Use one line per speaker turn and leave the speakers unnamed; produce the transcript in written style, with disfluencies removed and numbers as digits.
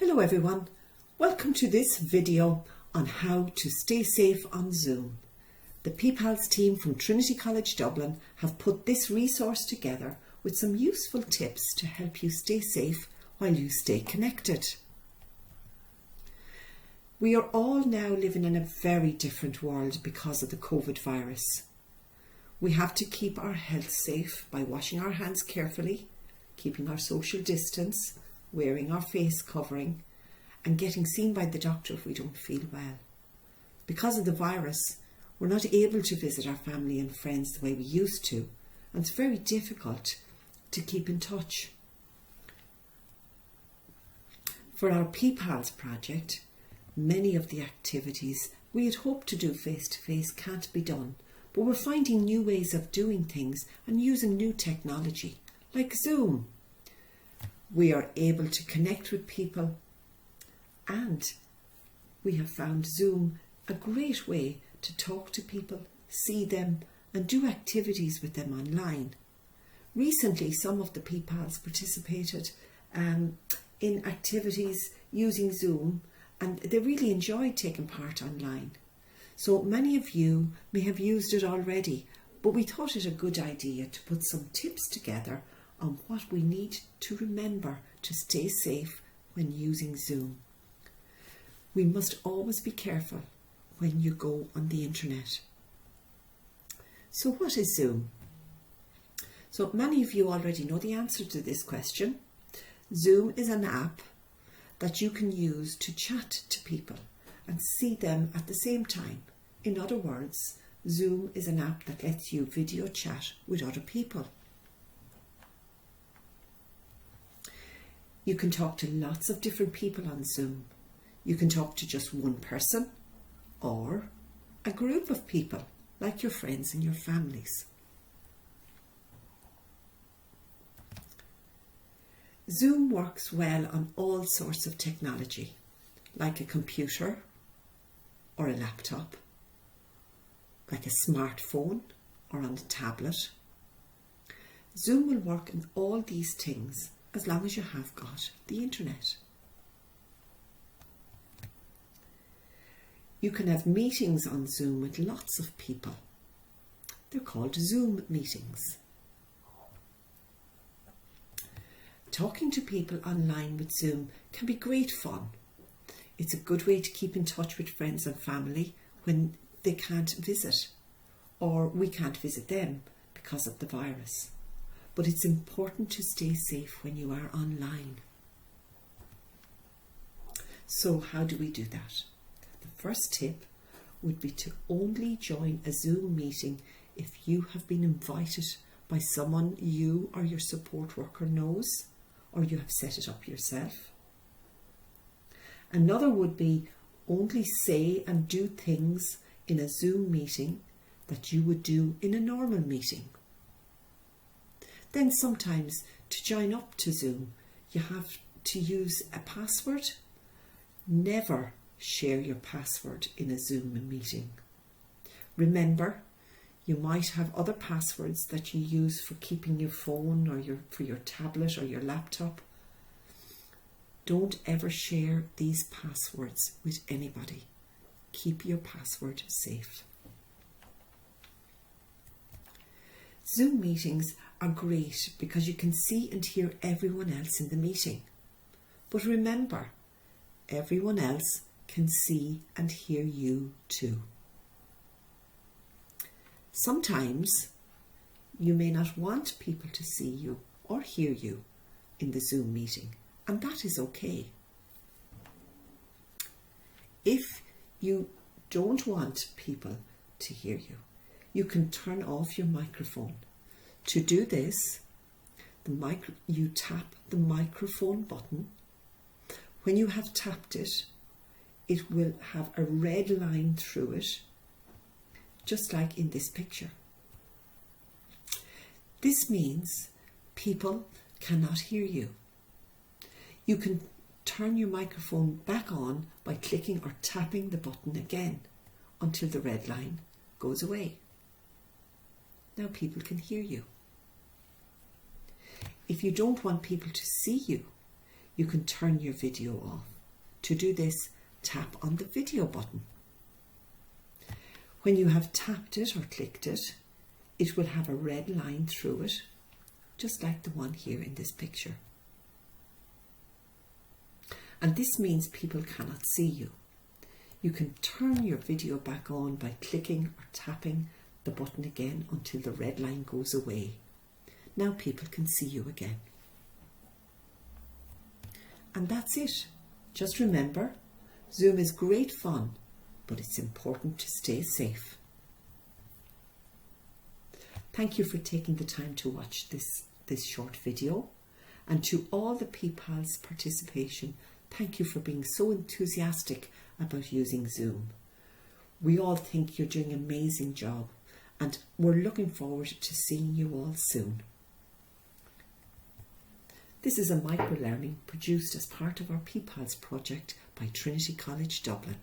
Hello everyone, welcome to this video on how to stay safe on Zoom. The PPALS team from Trinity College Dublin have put this resource together with some useful tips to help you stay safe while you stay connected. We are all now living in a very different world because of the COVID virus. We have to keep our health safe by washing our hands carefully, keeping our social distance, wearing our face covering, and getting seen by the doctor if we don't feel well. Because of the virus, we're not able to visit our family and friends the way we used to, and it's very difficult to keep in touch. For our PPALS project, many of the activities we had hoped to do face-to-face can't be done, but we're finding new ways of doing things and using new technology, like Zoom. We are able to connect with people, and we have found Zoom a great way to talk to people, see them, and do activities with them online. Recently, some of the PPALs participated in activities using Zoom, and they really enjoyed taking part online. So many of you may have used it already, but we thought it a good idea to put some tips together on what we need to remember to stay safe when using Zoom. We must always be careful when you go on the internet. So what is Zoom? So many of you already know the answer to this question. Zoom is an app that you can use to chat to people and see them at the same time. In other words, Zoom is an app that lets you video chat with other people. You can talk to lots of different people on Zoom. You can talk to just one person or a group of people, like your friends and your families. Zoom works well on all sorts of technology, like a computer or a laptop, like a smartphone or on a tablet. Zoom will work on all these things as long as you have got the internet. You can have meetings on Zoom with lots of people. They're called Zoom meetings. Talking to people online with Zoom can be great fun. It's a good way to keep in touch with friends and family when they can't visit, or we can't visit them because of the virus. But it's important to stay safe when you are online. So how do we do that? The first tip would be to only join a Zoom meeting if you have been invited by someone you or your support worker knows, or you have set it up yourself. Another would be only say and do things in a Zoom meeting that you would do in a normal meeting. Then sometimes to join up to Zoom, you have to use a password. Never share your password in a Zoom meeting. Remember, you might have other passwords that you use for keeping your phone or for your tablet or your laptop. Don't ever share these passwords with anybody. Keep your password safe. Zoom meetings are great because you can see and hear everyone else in the meeting. But remember, everyone else can see and hear you too. Sometimes you may not want people to see you or hear you in the Zoom meeting, and that is okay. If you don't want people to hear you, you can turn off your microphone. To do this, you tap the microphone button. When you have tapped it, it will have a red line through it, just like in this picture. This means people cannot hear you. You can turn your microphone back on by clicking or tapping the button again until the red line goes away. Now people can hear you. If you don't want people to see you, you can turn your video off. To do this, tap on the video button. When you have tapped it or clicked it, it will have a red line through it, just like the one here in this picture. And this means people cannot see you. You can turn your video back on by clicking or tapping the button again until the red line goes away. Now people can see you again. And that's it. Just remember, Zoom is great fun, but it's important to stay safe. Thank you for taking the time to watch this short video. And to all the PPAL's participation, thank you for being so enthusiastic about using Zoom. We all think you're doing an amazing job, and we're looking forward to seeing you all soon. This is a microlearning produced as part of our PPALS project by Trinity College Dublin.